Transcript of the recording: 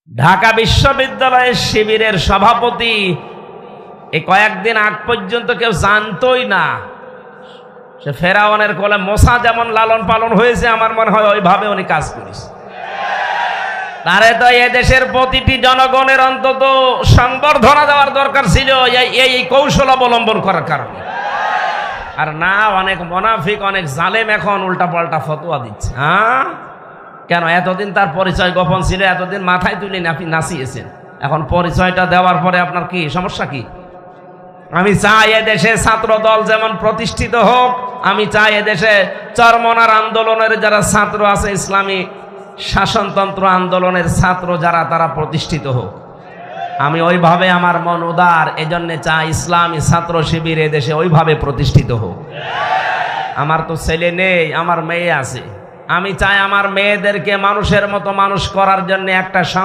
ঢাকা বিশ্ববিদ্যালয়ের শিবিরের সভাপতি এই কয়েকদিন আগ পর্যন্ত কেউ জানতোই না সে ফেরাউনের কোলে মোসা যেমন লালন পালন হয়েছে, আমার মনে হয় ওইভাবে উনি কাজ করেছে। তারে তো এদেশের প্রতিটি জনগণের অন্তত সংবর্ধনা দেওয়ার দরকার ছিল এই কৌশল অবলম্বন করার কারণে। আর না, অনেক মুনাফিক, অনেক জালেম এখন উল্টা পাল্টা ফতোয়া দিচ্ছে। কেন? এতদিন তার পরিচয় গোপন ছিল, এতদিন মাথায় তুলে আপনি নাচিয়েছেন, এখন পরিচয়টা দেওয়ার পরে আপনার কি সমস্যা? কি আমি চাই এদেশে ছাত্র দল যেমন প্রতিষ্ঠিত হোক, আমি চাই এদেশে চরমনার আন্দোলনের যারা ছাত্র আছে, ইসলামী শাসনতন্ত্র আন্দোলনের ছাত্র যারা, তারা প্রতিষ্ঠিত হোক। আমি ওইভাবে, আমার মন উদার, এজন্য চাই ইসলামী ছাত্র শিবির এদেশে ওইভাবে প্রতিষ্ঠিত হোক। আমার তো ছেলে নেই, আমার মেয়ে আছে। আমি চাই আমার মেয়েদেরকে মানুষের মতো মানুষ করার জন্য একটা